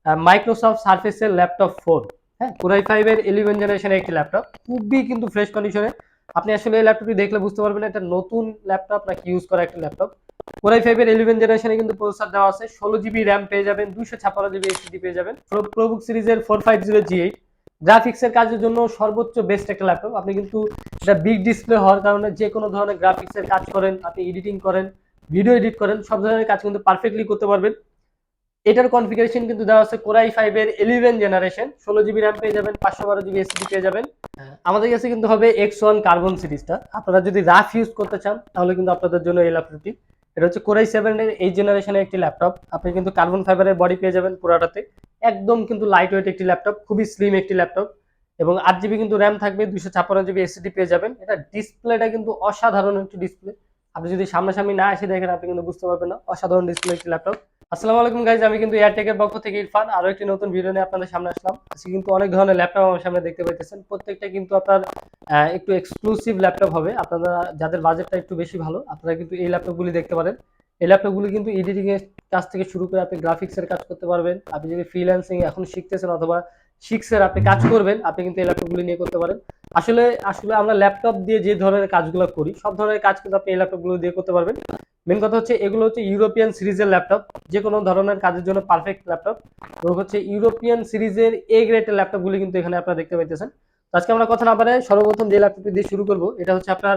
Microsoft সার্ফেসের laptop 4। হ্যাঁ, core i 5 এর 11 জেনারেশনের একটি ল্যাপটপ, খুবই কিন্তু ফ্রেশ কন্ডিশনে। আপনি আসলে এই ল্যাপটপটি দেখলে বুঝতে পারবেন এটা নতুন ল্যাপটপ নাকি ইউজ করা একটা ল্যাপটপ। কোরাই 5 এর 11 জেনারেশনে কিন্তু প্রসেসর দেওয়া আছে, 16 জিবি র্যাম পেয়ে যাবেন, 256 জিবি এসএসডি পেয়ে যাবেন। প্রোবুক সিরিজের 450G8 গ্রাফিক্সের কাজের জন্য সর্বোচ্চ বেস্ট একটা ল্যাপটপ। আপনি কিন্তু এটা বিগ ডিসপ্লে হওয়ার কারণে যে কোনো ধরনের গ্রাফিক্সের কাজ করেন, আপনি এডিটিং করেন, ভিডিও এডিট করেন, সব ধরনের কাজ কিন্তু পারফেক্টলি করতে পারবেন। এটার কনফিগারেশন কিন্তু দেওয়া আছে কোরাই 5 এর 11 জেনারেশন, 16 জিবি র্যাম পেয়ে যাবেন, 512 জিবি এসএসডি পেয়ে যাবেন। আমাদের কাছে কিন্তু হবে X1 কার্বন সিরিজটা। আপনারা যদি রাফ ইউজ করতে চান তাহলে কিন্তু আপনাদের জন্য এই ল্যাপটপটি। এটা হচ্ছে কোরাই 7 এর 8 জেনারেশনের একটি ল্যাপটপ। আপনি কিন্তু কার্বন ফাইবারের বডি পেয়ে যাবেন পুরাটাতে। একদম কিন্তু লাইট ওয়েট একটি ল্যাপটপ, খুবই স্লিম একটি ল্যাপটপ। এবং 8 জিবি কিন্তু র্যাম থাকবে, 256 জিবি এসএসডি পেয়ে যাবেন। এটা ডিসপ্লেটা কিন্তু অসাধারণ একটি ডিসপ্লে। আপনি যদি সামনাসামনি না এসে দেখেন আপনি কিন্তু বুঝতে পারবেন না, অসাধারণ ডিসপ্লে একটি ল্যাপটপ। আসসালামু আলাইকুম গাইজ, আমি কিন্তু এয়ারটেকের পক্ষ থেকে ইরফান আরো একটি নতুন ভিডিও নিয়ে আপনাদের সামনে আসলাম। আজকে কিন্তু অনেক ধরনের ল্যাপটপ আমার সামনে দেখতে পাইতেছেন, প্রত্যেকটা কিন্তু আপনার একটু এক্সক্লুসিভ ল্যাপটপ হবে। আপনারা যাদের বাজেটটা একটু বেশি ভালো, আপনারা কিন্তু এই ল্যাপটপগুলি দেখতে পারেন। এই ল্যাপটপগুলি কিন্তু এডিটিং এর কাজ থেকে শুরু করে আপনি গ্রাফিক্স এর কাজ করতে পারবেন। আপনি যদি ফ্রিল্যান্সিং এখন শিখতেছেন অথবা শিখছেন, আপনি কাজ করবেন, আপনি কিন্তু এই ল্যাপটপগুলি নিয়ে করতে পারেন। আসলে আসলে আমরা ল্যাপটপ দিয়ে যে ধরনের কাজগুলো করি সব ধরনের কাজ কিন্তু আপনি এই ল্যাপটপগুলো দিয়ে করতে পারবেন। মেন কথা হচ্ছে এগুলো হচ্ছে ইউরোপিয়ান সিরিজের ল্যাপটপ, যে কোনো ধরনের কাজের জন্য পারফেক্ট ল্যাপটপ। এবং হচ্ছে ইউরোপিয়ান সিরিজের এ গ্রেডের ল্যাপটপগুলি কিন্তু এখানে আপনারা দেখতে পাইতেছেন। তো আজকে আমরা কথা না পারে সর্বপ্রথম যে ল্যাপটপটি দিয়ে শুরু করব, এটা হচ্ছে আপনার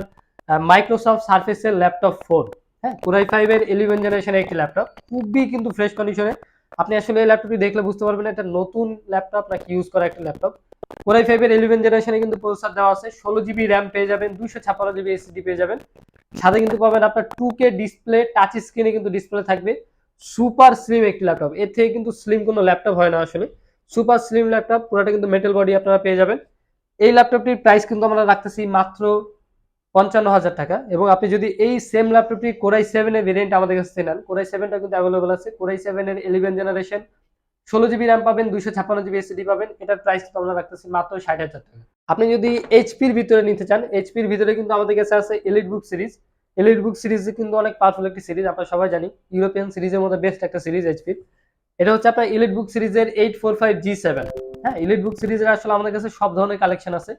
মাইক্রোসফট সার্ফেসের ল্যাপটপ 4। হ্যাঁ, কোরাই 5 এর 11 জেনারেশনের একটি ল্যাপটপ, খুবই কিন্তু ফ্রেশ কন্ডিশনে। আপনি আসলে এই ল্যাপটপটি দেখলে বুঝতে পারবেন এটা নতুন ল্যাপটপ নাকি ইউজ করা একটা ল্যাপটপ। কোরাই 5 এর 11 জেনারেশনে কিন্তু প্রসেসর দেওয়া আছে, 16 জিবি র্যাম পেয়ে যাবেন, 256 জিবি এসএসডি পেয়ে যাবেন। সাথে কিন্তু পাবেন আপনার 2K ডিসপ্লে, টাচ স্ক্রিনে কিন্তু ডিসপ্লে থাকবে। সুপার স্লিম একটি ল্যাপটপ, এর থেকে কিন্তু স্লিম কোনো ল্যাপটপ হয় না আসলে। সুপার স্লিম ল্যাপটপ, পুরোটা কিন্তু মেটাল বডি আপনারা পেয়ে যাবেন। এই ল্যাপটপটির প্রাইস কিন্তু আমরা রাখতেছি মাত্র 55,000 টাকা। এবং আপনি যদি এই সেম ল্যাপটপটি কোরাই 7 এর ভেরিয়েন্ট আমাদের কাছে নেন, কোরাই 7টা কিন্তু অ্যাভেলেবল আছে। কোরাই 7 এর 11 জেনারেশন, 16 জিবি র্যাম পাবেন, 256 জিবি এসএসডি পাবেন। এটার প্রাইস কিন্তু আমরা রাখতেছি মাত্র 60,000 টাকা। আপনি যদি এইচপির ভিতরে নিতে চান, এইচপির ভিতরে কিন্তু আমাদের কাছে আছে এলিট বুক সিরিজ। এলিট বুক সিরিজ কিন্তু অনেক পাওয়ারফুল একটি সিরিজ, আমরা সবাই জানি ইউরোপিয়ান সিরিজের মধ্যে বেস্ট একটা সিরিজ এইচপির। এটা হচ্ছে আপনার এলিট বুক সিরিজের 845G7। হ্যাঁ, এলিট বুক সিরিজের আসলে আমাদের কাছে সব ধরনের কালেকশন আছে।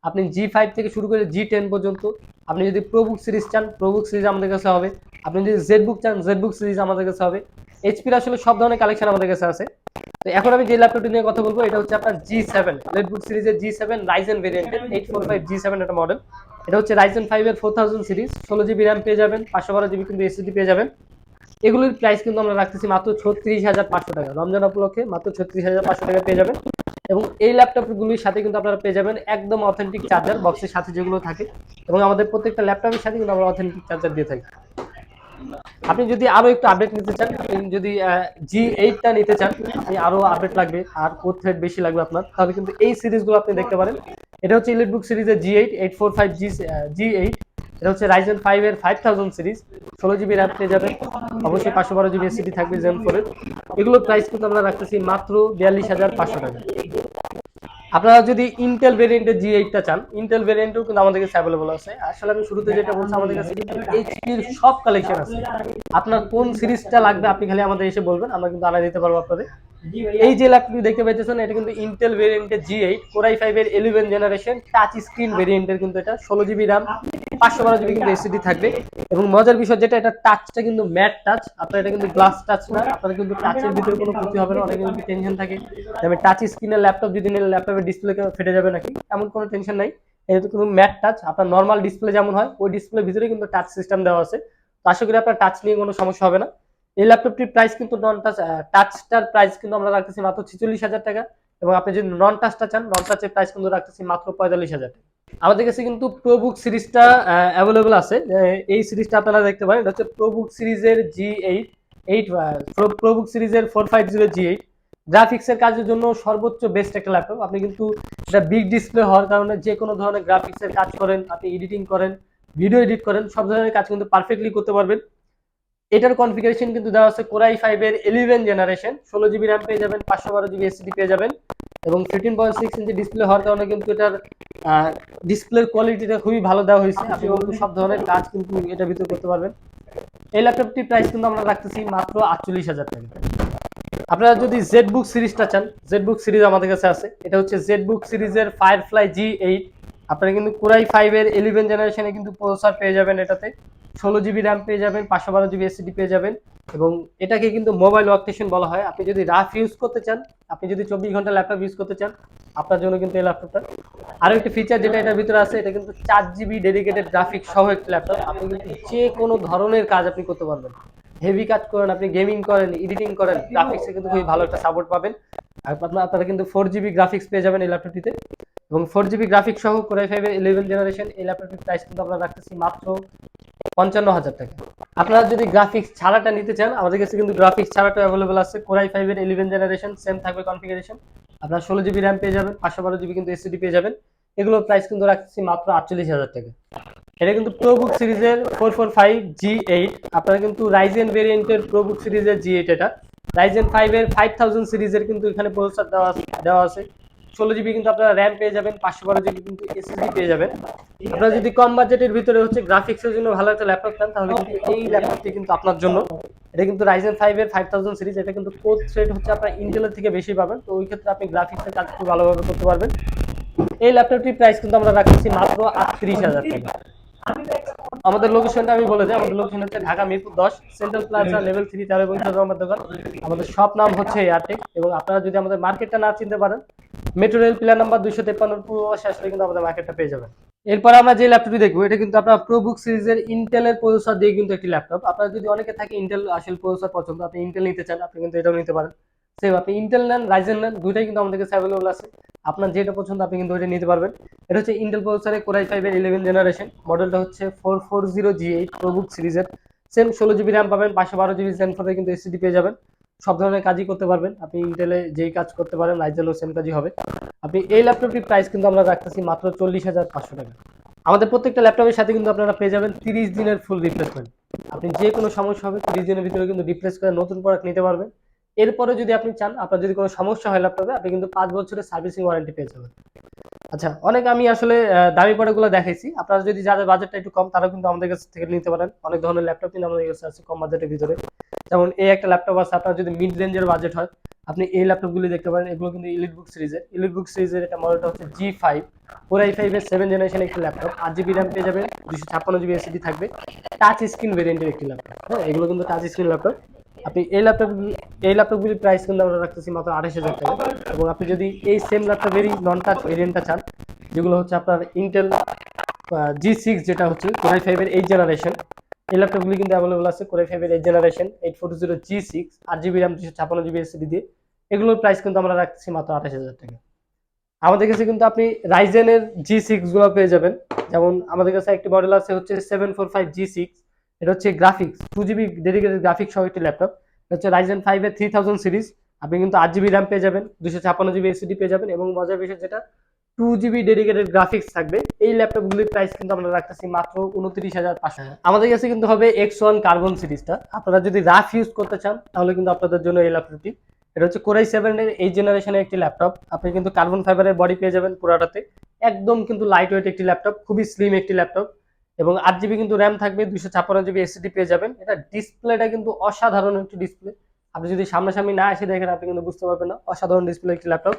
আপনি G5 থেকে শুরু করে G10 পর্যন্ত। আপনি যদি প্রো বুক সিরিজ চান, প্রো বুক সিরিজ আমাদের কাছে হবে। আপনি যদি জেড বুক চান, জেড বুক সিরিজ আমাদের কাছে হবে। এইচপির আসলে সব ধরনের কালেকশন আমাদের কাছে আছে। তো এখন আমি যে ল্যাপটপটি নিয়ে কথা বলবো, এটা হচ্ছে আপনার G7 লেটবুক সিরিজের G7 রাইজেন ভেরিয়েন্টের 845G7 একটা মডেল। এটা হচ্ছে রাইজেন 5 এর 4000 সিরিজ, 16 জিবি র্যাম পেয়ে যাবেন, 512 জিবি কিন্তু এসএসডি পেয়ে যাবেন। এগুলোর প্রাইস কিন্তু আমরা রাখতেছি মাত্র 36,500 টাকা। রমজান উপলক্ষে মাত্র 36,500 টাকা পেয়ে যাবেন। এবং এই ল্যাপটপগুলির সাথে কিন্তু আপনারা পেয়ে যাবেন একদম অথেন্টিক চার্জার, বক্সের সাথে যেগুলো থাকে। এবং আমাদের প্রত্যেকটা ল্যাপটপের সাথে কিন্তু আমরা অথেন্টিক চার্জার দিয়ে থাকি। আপনি যদি আরো একটু আপডেট নিতে চান, আপনি যদি G8টা নিতে চান, আপনি আরো আপডেট লাগবে আর কোর থ্রেড বেশি লাগবে আপনার, তাহলে কিন্তু এই সিরিজগুলো আপনি দেখতে পারেন। এটা হচ্ছে ইলিটবুক সিরিজের G8 845G8। এটা হচ্ছে রাইজেন 5 এর 5000 সিরিজ, 16 জিবি র্যাম পেয়ে যাবেন, অবশ্যই 512 জিবি এসএসডি থাকবে জেন 4 এর। এগুলোর প্রাইস কিন্তু আমরা রাখতেছি মাত্র 42,500 টাকা। আপনারা যদি ইন্টেল ভেরিয়েন্টের G8টা চান, ইন্টেল ভেরিয়েন্টও কিন্তু আমাদের কাছে অ্যাভেলেবল আছে। আসলে আমি শুরুতে যেটা বলছি, আমাদের কাছে কিন্তু এইচপির সব কালেকশন আছে। আপনার কোন সিরিজটা লাগবে আপনি খালি আমাদের এসে বলবেন, আমরা কিন্তু আনা দিতে পারবো আপনাদের। এই যে ল্যাপটপটি দেখতে পাচ্ছেন, এটা কিন্তু ইন্টেল ভেরিয়েন্টের G8 কোরাই 5 এর 11 জেনারেশন টাচ স্ক্রিন ভেরিয়েন্টের কিন্তু এটা, 16 জিবি র্যাম, 512 জিবি কিন্তু এসএসডি থাকবে। এবং মজার বিষয় যেটা, এটা টাচটা কিন্তু ম্যাট টাচ, আপনার এটা কিন্তু গ্লাস টাচ না। আপনার কিন্তু টাচের ভিতরে কোনো ক্ষতি হবে না, অনেক কিন্তু টেনশন থাকে তবে টাচ স্ক্রিনের ল্যাপটপ যদি নিলে ল্যাপটপের ডিসপ্লে ফেটে যাবে নাকি, এমন কোনো টেনশন নাই। এটা কিন্তু ম্যাট টাচ, আপনার নর্মাল ডিসপ্লে যেমন হয় ওই ডিসপ্লের ভিতরে কিন্তু টাচ সিস্টেম দেওয়া আছে। তো আশা করি আপনার টাচ নিয়ে কোনো সমস্যা হবে না। এই ল্যাপটপটির প্রাইস কিন্তু নন টাচ, টাচটার প্রাইস কিন্তু আমরা রাখতেছি মাত্র 46,000 টাকা। এবং আপনি যদি নন টাচটা চান, নন টাচের প্রাইস কিন্তু রাখতেছি মাত্র 45,000 টাকা। আমাদের কাছে কিন্তু প্রোবুক সিরিজটা অ্যাভেলেবল আছে। এই সিরিজটা আপনারা দেখতে পারেন, এটা হচ্ছে প্রোবুক সিরিজের G8 প্রোবুক সিরিজের 450G8 গ্রাফিক্সের কাজের জন্য সর্বোচ্চ বেস্ট একটা ল্যাপটপ। আপনি কিন্তু এটা বিগ ডিসপ্লে হওয়ার কারণে যে কোনো ধরনের গ্রাফিক্সের কাজ করেন, আপনি এডিটিং করেন, ভিডিও এডিট করেন, সব ধরনের কাজ কিন্তু পারফেক্টলি করতে পারবেন। এটার কনফিগারেশন কিন্তু দেওয়া আছে কোরাই 5 এর 11 জেনারেশন, 16 জিবি র্যাম পেয়ে যাবেন, 512 জিবি এসএসডি পেয়ে যাবেন। এবং 15.6 ইঞ্চি ডিসপ্লে হওয়ার কারণে কিন্তু এটার ডিসপ্লের কোয়ালিটিটা খুবই ভালো দেওয়া হয়েছে। আপনি কিন্তু সব ধরনের কাজ কিন্তু এটার ভিতরে করতে পারবেন। এই ল্যাপটপটির প্রাইস কিন্তু আমরা রাখতেছি মাত্র 48,000 টাকা। আপনারা যদি জেটবুক সিরিজটা চান, জেটবুক সিরিজ আমাদের কাছে আছে। এটা হচ্ছে জেটবুক সিরিজের ফায়ারফ্লাই G8। আপনারা কিন্তু কোরাই 5 এর 11 জেনারেশনে কিন্তু প্রসেসর পেয়ে যাবেন এটাতে, 16 জিবি র্যাম পেয়ে যাবেন, 512 জিবি এসএসডি পেয়ে যাবেন। এবং এটাকে কিন্তু মোবাইল ওয়ার্কস্টেশন বলা হয়। আপনি যদি রাফ ইউজ করতে চান, আপনি যদি 24 ঘন্টা ল্যাপটপ ইউজ করতে চান, আপনার জন্য কিন্তু এই ল্যাপটপটা। আরো একটা ফিচার যেটা এটার ভিতরে আছে, এটা কিন্তু 4 জিবি ডেডিকেটেড গ্রাফিক্স সহ একটা ল্যাপটপ। আপনি কিন্তু যে কোনো ধরনের কাজ আপনি করতে পারবেন। হেভি কাজ করেন, আপনি গেমিং করেন, এডিটিং করেন, গ্রাফিক্সে কিন্তু খুবই ভালো একটা সাপোর্ট পাবেন। আর আপনারা কিন্তু 4 জিবি গ্রাফিক্স পেয়ে যাবেন এই ল্যাপটপটিতে। এবং 4 জিবি গ্রাফিক্স সহ কোরাই 5 এর 11 জেনারেশন এই ল্যাপটপটির প্রাইস কিন্তু আমরা রাখতেছি মাত্র 55,000 টাকা। আপনারা যদি গ্রাফিক্স ছাড়াটা নিতে চান, আমাদের কাছে কিন্তু গ্রাফিক্স ছাড়াটা অ্যাভেলেবল আছে। কোরাই 5 এর 11 জেনারেশন সেম থাকবে কনফিগারেশন। আপনারা 16 জিবি র্যাম পেয়ে যাবেন, 512 জিবি কিন্তু এসএসডি পেয়ে যাবেন। এগুলোর প্রাইস কিন্তু রাখতেছি মাত্র 48,000 টাকা। এটা কিন্তু প্রোবুক সিরিজের 445G8। আপনারা কিন্তু রাইজেন ভেরিয়েন্টের প্রোবুক সিরিজের G8 এটা। রাইজেন 5 এর 5000 সিরিজের কিন্তু এখানে প্রসেসর দেওয়া আছে। 16 জিবি কিন্তু আপনারা র্যাম পেয়ে যাবেন, 512 জিবি কিন্তু এসএসডি পেয়ে যাবেন। আপনারা যদি কম বাজেটের ভিতরে হচ্ছে গ্রাফিক্সের জন্য ভালো একটা ল্যাপটপ চান, তাহলে কিন্তু এই ল্যাপটপটি কিন্তু আপনার জন্য। এটা কিন্তু রাইজেন 5 এর 5000 সিরিজ। এটা কিন্তু কোর থ্রেড হচ্ছে আপনার ইন্টেলের থেকে বেশি পাবেন, তো ওই ক্ষেত্রে আপনি গ্রাফিক্সের কাজ খুব ভালোভাবে করতে পারবেন। এই ল্যাপটপটির প্রাইস কিন্তু আমরা রাখছি মাত্র 38,000 টাকা। আমাদের লোকেশনটা আমি বলে দিই। আমাদের লোকেশন হচ্ছে Dhaka Mirpur 10 central plaza level 3 তেরো এবং 14 নম্বর দোকান। আমাদের শপ নাম হচ্ছে এয়ারটেক। এবং আপনারা যদি আমাদের মার্কেটটা না চিনতে পারেন, মেট্রো রেল পিলার নাম্বার 253 পূর্ব পাশে আসলে কিন্তু আমাদের মার্কেটটা পেয়ে যাবেন। এরপর আমরা যে ল্যাপটপটি দেখবো, এটা কিন্তু আপনার প্রোবুক সিরিজের ইন্টেলের প্রসেসর দিয়ে কিন্তু একটি ল্যাপটপ। আপনারা যদি অনেকে থাকে ইন্টেল আসলে প্রসেসর পছন্দ, আপনি ইন্টেল নিতে চান, আপনি কিন্তু এটাও নিতে পারেন। সেম আপনি ইন্টেল নেন, রাইজেন নেন, দুইটাই কিন্তু আমাদের কাছে অ্যাভেলেবল আছে। আপনার যেটা পছন্দ আপনি কিন্তু ওইটা নিতে পারবেন। এটা হচ্ছে ইন্টেল প্রসেসরের কোরাই 5 এর 11 জেনারেশন, মডেলটা হচ্ছে 440G8 প্রোবুক সিরিজের। সেম 16 জিবি র্যাম পাবেন, 512 জিবি জেন 4 কিন্তু এসএসডি পেয়ে যাবেন। সব ধরনের কাজই করতে পারবেন আপনি, ইন্টেলে যেই কাজ করতে পারেন রাইজেনও সেম কাজই হবে। আপনি এই ল্যাপটপটির প্রাইস কিন্তু আমরা রাখতেছি মাত্র 40,500 টাকা। আমাদের প্রত্যেকটা ল্যাপটপের সাথে কিন্তু আপনারা পেয়ে যাবেন 30 দিনের ফুল রিপ্লেসমেন্ট। আপনি যে কোনো সমস্যা হবে 30 দিনের ভিতরে কিন্তু রিপ্লেস করে নতুন প্রোডাক্ট নিতে পারবেন। এরপরে যদি আপনি চান, আপনার যদি কোনো সমস্যা হয় ল্যাপটপে, আপনি কিন্তু 5 বছরের সার্ভিসিং ওয়ারেন্টি পেয়ে যাবেন। আচ্ছা, অনেক আমি আসলে দামি প্রোডাক্টগুলো দেখাইছি। আপনারা যদি যাদের বাজেটটা একটু কম, তারা কিন্তু আমাদের কাছ থেকে নিতে পারেন। অনেক ধরনের ল্যাপটপ কিন্তু আমাদের কাছে আছে কম বাজেটের ভিতরে। যেমন এই একটা ল্যাপটপ আছে, আপনার যদি মিড রেঞ্জের বাজেট হয়, আপনি এই ল্যাপটপগুলি দেখতে পারেন। এগুলো কিন্তু এলিটবুক সিরিজের এটা মডেলটা হচ্ছে G5 কোরাই 5 এর 7 জেনারেশন একটি ল্যাপটপ। 8 জিবি র্যাম পেয়ে যাবেন, 256 জিবি এসএসডি থাকবে। টাচ স্ক্রিন ভেরিয়েন্টের একটি ল্যাপটপ। হ্যাঁ, এগুলো কিন্তু টাচ স্ক্রিন ল্যাপটপ। আপনি এই ল্যাপটপগুলির প্রাইস কিন্তু আমরা রাখতেছি মাত্র 28,000 টাকা। এবং আপনি যদি এই সেম ল্যাপটপেরই নন টাচ ভেরিয়েন্টটা চান, যেগুলো হচ্ছে আপনার ইন্টেল G6, যেটা হচ্ছে কোরাই 5 এর 8 জেনারেশন, এই ল্যাপটপগুলি কিন্তু অ্যাভেলেবল আছে কোরাই 5 এর 8 generation 840G6, 8 GB RAM, 256 GB SSD দিয়ে। এগুলোর প্রাইস কিন্তু আমরা রাখতেছি মাত্র 28,000 টাকা। আমাদের কাছে কিন্তু আপনি রাইজেনের G6 গুলো পেয়ে যাবেন। যেমন আমাদের কাছে একটি মডেল আছে হচ্ছে 745G6। এটা হচ্ছে গ্রাফিক্স 2 জিবি ডেডিকেটেড গ্রাফিক্স সহ একটি ল্যাপটপ। এটা হচ্ছে রাইজেন 5 এর 3000 সিরিজ। আপনি কিন্তু 8 জিবি র্যাম পেয়ে যাবেন, 256 জিবি এসএসডি পেয়ে যাবেন। এবং মজার বিষয় যেটা, 2 জিবি ডেডিকেটেড গ্রাফিক্স থাকবে। এই ল্যাপটপগুলির প্রাইস কিন্তু আমরা রাখতেছি মাত্র 29,500। আমাদের কাছে কিন্তু হবে X1 কার্বন সিরিজটা। আপনারা যদি রাফ ইউজ করতে চান, তাহলে কিন্তু আপনাদের জন্য এই ল্যাপটপটি। এটা হচ্ছে কোরাই 7 এর 8 জেনারেশনের একটি ল্যাপটপ। আপনি কিন্তু কার্বন ফাইবারের বডি পেয়ে যাবেন পুরাটাতে। একদম কিন্তু লাইট ওয়েট একটি ল্যাপটপ, খুবই স্লিম একটি ল্যাপটপ। এবং 8 জিবি কিন্তু র্যাম থাকবে, 256 জিবি এসএসডি পেয়ে যাবেন। এটা ডিসপ্লেটা কিন্তু অসাধারণ একটি ডিসপ্লে। আপনি যদি সামনাসামনি না এসে দেখেন, আপনি কিন্তু বুঝতে পারবেন না। অসাধারণ ডিসপ্লে একটি ল্যাপটপ।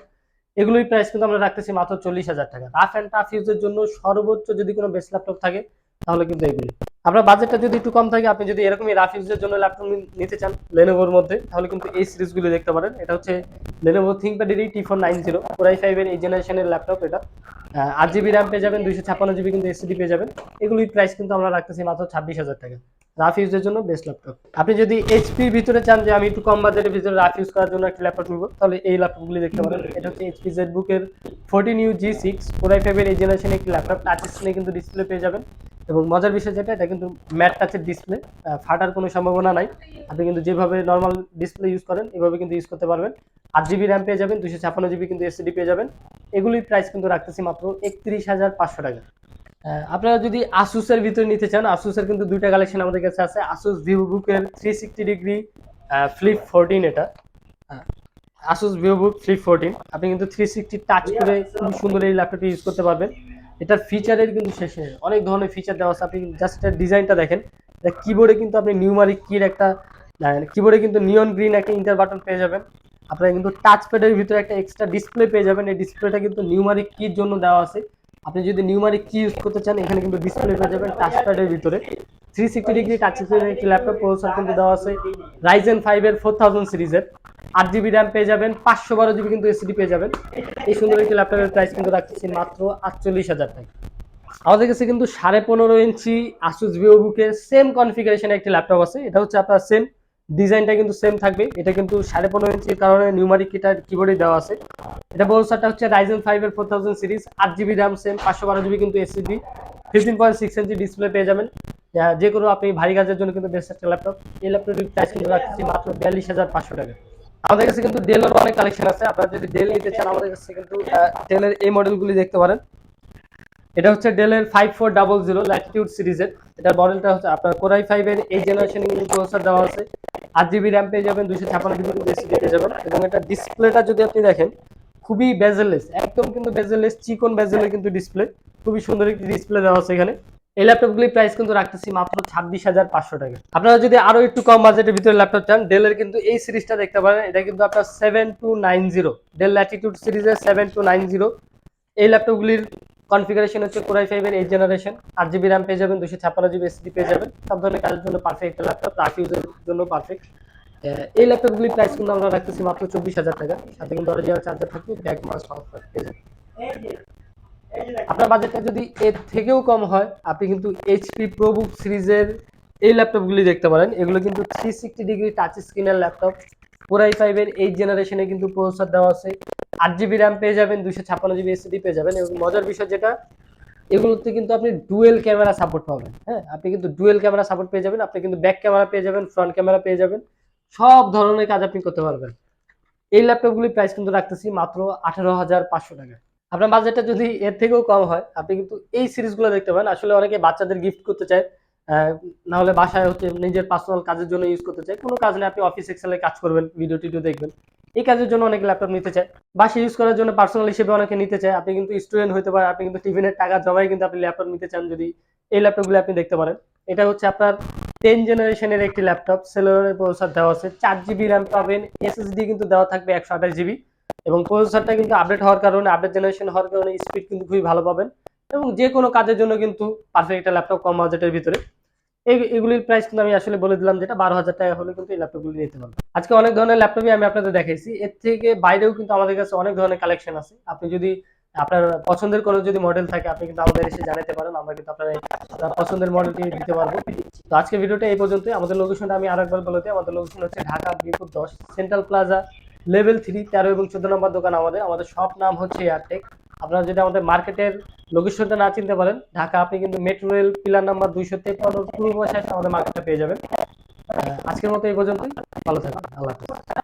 এগুলোই প্রাইস কিন্তু আমরা রাখতেছি মাত্র 40,000 টাকা। রাফ অ্যান্ড টাফ ইউজের জন্য সর্বোচ্চ যদি কোনো বেস্ট ল্যাপটপ থাকে, তাহলে কিন্তু এগুলি। আপনার বাজেটটা যদি একটু কম থাকে, আপনি যদি এরকমই রাফ ইউজের জন্য ল্যাপটপ নিতে চান লেনোভোর মধ্যে, তাহলে কিন্তু এই সিরিজগুলো দেখতে পারেন। এটা হচ্ছে লেনোভো থিংকপ্যাড T490 কোরাই 5 এর এই জেনারেশনের ল্যাপটপ। এটা 8 জিবি র্যাম পেয়ে যাবেন, 256 জিবি কিন্তু এসএসডি পেয়ে যাবেন। এগুলির প্রাইস কিন্তু আমরা রাখতেছি মাত্র 26,000 টাকা। রাফ ইউজের জন্য বেস্ট ল্যাপটপ। আপনি যদি এইচপির ভিতরে চান যে আমি একটু কম বাজেটের ভিতরে রাফ ইউজ করার জন্য একটা ল্যাপটপ নিব, তাহলে এই ল্যাপটপগুলি দেখতে পারেন। এটা হচ্ছে এইচপি জেটবুকের 14U G6 কোরাই 5 এর এই জেনারেশনের একটি ল্যাপটপ। টাচ স্ক্রিনে কিন্তু ডিসপ্লে পেয়ে যাবেন। এবং মজার বিষয় যেটা, এটা কিন্তু ম্যাট টাচের ডিসপ্লে, ফাটার কোনো সম্ভাবনা নাই। আপনি কিন্তু যেভাবে নর্মাল ডিসপ্লে ইউজ করেন, এভাবে কিন্তু ইউজ করতে পারবেন। 8 জিবি র্যাম পেয়ে যাবেন, 256 জিবি কিন্তু এসএসডি পেয়ে যাবেন। এগুলির প্রাইস কিন্তু রাখতেছি মাত্র 31,500 টাকা। আপনারা যদি আসুসের ভিতরে নিতে চান, আসুসের কিন্তু দুইটা কালেকশন আমাদের কাছে আছে। আসুস ভিভোবুকের 360 ডিগ্রি ফ্লিপ 14 এটা। আসুস ভিভোবুক ফ্লিপ 14 আপনি কিন্তু 360 টাচ করে খুব সুন্দর এই ল্যাপটপটি ইউজ করতে পারবেন। এটার ফিচারের কিন্তু শেষ নেই, অনেক ধরনের ফিচার দেওয়া আছে। আপনি জাস্ট এর ডিজাইনটা দেখেন। এটা কিবোর্ডে কিন্তু আপনি নিউমারিক কির একটা কিবোর্ডে কিন্তু নিয়ন গ্রিন একটা ইন্টার বাটন পেয়ে যাবেন। আপনারা কিন্তু টাচ প্যাডের ভিতরে একটা এক্সট্রা ডিসপ্লে পেয়ে যাবেন। এই ডিসপ্লেটা কিন্তু নিউমারিক কির জন্য দেওয়া আছে। আপনি যদি নিউমারিক কি ইউজ করতে চান এখানে কিন্তু ডিসপ্লে পেয়ে যাবেন টাচ প্যাডের ভিতরে। 360 ডিগ্রি টাচ স্ক্রিনের একটি ল্যাপটপ, প্রসেসর কিন্তু দেওয়া আছে রাইজেন 5 এর 4000 সিরিজের। 8 জিবি র্যাম পেয়ে যাবেন, 512 জিবি কিন্তু এসএসডি পেয়ে যাবেন। এই সুন্দর একটি ল্যাপটপের প্রাইস কিন্তু রাখতেছি মাত্র 48,000 টাকা। আমাদের কাছে কিন্তু 15.5 ইঞ্চি আসুস ভিভোবুকের সেম কনফিগারেশনে একটি ল্যাপটপ আছে। এটা হচ্ছে আপনার সেম ডিজাইনটা কিন্তু সেম থাকবে। এটা কিন্তু 15.5 ইঞ্চির কারণে নিউমারিক কিবোর্ডে দেওয়া আছে। এটা প্রসেসরটা হচ্ছে রাইজেন 5 এর 4000 series, 8 GB RAM same, 512 GB কিন্তু এসএসডি, 15.6 ইঞ্চি ডিসপ্লে পেয়ে যাবেন। যে কোনো আপনি ভারী কাজের জন্য কিন্তু বেস্ট একটা ল্যাপটপ। এই ল্যাপটপের প্রাইস কিন্তু রাখছি মাত্র 42,500 টাকা। আমাদের কাছে কিন্তু ডেলের অনেক কালেকশন আছে। আপনারা যদি ডেল নিতে চান আমাদের কাছে কিন্তু ডেলের এই মডেলগুলি দেখতে পারেন। এটা হচ্ছে ডেলের 5400 ল্যাটিটিউড সিরিজের। এটার মডেলটা হচ্ছে আপনার কোরাই 5 এর এই জেনারেশনে কিন্তু প্রসেসর দেওয়া আছে। 8 জিবি র্যাম পেয়ে যাবেন, 256 জিবি কিন্তু এসএসডি পেয়ে যাবেন। এবং এটা ডিসপ্লেটা যদি আপনি দেখেন খুবই বেজেললেস, একদম কিন্তু বেজেললেস, চিকন বেজেলের কিন্তু ডিসপ্লে, খুবই সুন্দর একটি ডিসপ্লে দেওয়া আছে এখানে। এই ল্যাপটপগুলির প্রাইস কিন্তু রাখতেছি মাত্র 26,500 টাকা। আপনারা যদি আরো একটু কম বাজেটের ভিতরে ল্যাপটপ চান, ডেলের কিন্তু এই সিরিজটা দেখতে পারেন। এটা কিন্তু আপনার 7290, ডেল ল্যাটিটিউড সিরিজের 7290। এই ল্যাপটপগুলির কনফিগারেশন হচ্ছে কোরাই 5 এর 8 জেনারেশন, 8 জিবি র্যাম পেয়ে যাবেন, 256 জিবি এসএসডি পেয়ে যাবেন। সব ধরনের কাজের জন্য পারফেক্ট একটা ল্যাপটপ, রাফ ইউজের জন্য পারফেক্ট। এই ল্যাপটপগুলির প্রাইস কিন্তু আমরা রাখতেছি মাত্র 24,000 টাকা। সাথে কিন্তু অরিজিনাল চার্জার থাকবে, ব্যাক মাস পেয়ে যাবেন। আপনার বাজেটটা যদি এর থেকেও কম হয়, আপনি কিন্তু এইচপি প্রোবুক সিরিজের এই ল্যাপটপগুলি দেখতে পারেন। এগুলো কিন্তু 360 ডিগ্রি টাচ স্ক্রিনের ল্যাপটপ, কোরাই 5 এর 8 জেনারেশনে কিন্তু প্রসেসর দেওয়া আছে। 8 জিবি র্যাম পেয়ে যাবেন, 256 জিবি এসএসডি পেয়ে যাবেন। এবং মজার বিষয় যেটা, এগুলোতে কিন্তু আপনি ডুয়েল ক্যামেরা সাপোর্ট পাবেন। হ্যাঁ, আপনি কিন্তু ডুয়েল ক্যামেরা সাপোর্ট পেয়ে যাবেন। আপনি কিন্তু ব্যাক ক্যামেরা পেয়ে যাবেন, ফ্রন্ট ক্যামেরা পেয়ে যাবেন, সব ধরনের কাজ আপনি করতে পারবেন। এই ল্যাপটপগুলির প্রাইস কিন্তু রাখতেছি মাত্র 18,500 টাকা। আপনার বাজেটটা যদি এর থেকেও কম হয়, আপনি কিন্তু এই সিরিজগুলো দেখতে পারেন। আসলে অনেকে বাচ্চাদের গিফট করতে চায়, না হলে বাসায় হচ্ছে নিজের পার্সোনাল কাজের জন্য ইউজ করতে চায়। কোনো কাজ নেই, আপনি অফিস এক্সেলে কাজ করবেন, ভিডিও টিডিও দেখবেন, এই কাজের জন্য অনেকে ল্যাপটপ নিতে চায়। বাসায় ইউজ করার জন্য পার্সোনাল হিসেবে অনেকে নিতে চায়। আপনি কিন্তু স্টুডেন্ট হতে পারেন, আপনি কিন্তু টিফিনের টাকা জমাই কিন্তু আপনি ল্যাপটপ নিতে চান, যদি এই ল্যাপটপগুলো আপনি দেখতে পারেন। এটা হচ্ছে আপনার 10 জেনারেশনের একটি ল্যাপটপ, সেলোরের প্রসেসর দেওয়া আছে, 4 জিবি র্যাম পাবেন, এসএসডি কিন্তু দেওয়া থাকবে 128 জিবি। এবং প্রসেসরটা কিন্তু আপডেট হওয়ার কারণে, আপডেট জেনারেশন হওয়ার কারণে স্পিড কিন্তু খুবই ভালো পাবেন। এবং যে কোনো কাজের জন্য কিন্তু পারফেক্ট একটা ল্যাপটপ কম বাজেটের ভিতরে। এগুলির প্রাইস কিন্তু আমি আসলে বলে দিলাম, যেটা 12,000 টাকা হলে কিন্তু এই ল্যাপটপগুলি নিতে পারবেন। আজকে অনেক ধরনের ল্যাপটপই আমি আপনাদের দেখাইছি। এর থেকে বাইরেও কিন্তু আমাদের কাছে অনেক ধরনের কালেকশন আছে। আপনি যদি আপনার পছন্দের কোনো যদি মডেল থাকে, আপনি কিন্তু আমাদের এসে জানাতে পারেন। আমরা কিন্তু আপনার পছন্দের মডেলটি দিতে পারবো। তো আজকে ভিডিওটা এই পর্যন্তই। আমাদের লোকেশনটা আমি আরেকবার বলে দিই। আমাদের লোকেশন হচ্ছে Dhaka Mirpur 10 central plaza level 3, 13 এবং 14 নম্বর দোকান আমাদের সব নাম হচ্ছে এয়ারটেক। আপনারা যদি আমাদের মার্কেটের লোকেশনটা না চিনতে পারেন, ঢাকা, আপনি কিন্তু মেট্রো রেল পিলার নাম্বার 253 পূর্ব পাশে আমাদের মার্কেটটা পেয়ে যাবেন। আজকের মতো এই পর্যন্তই। ভালো থাকবেন, আল্লাহ হাফেজ।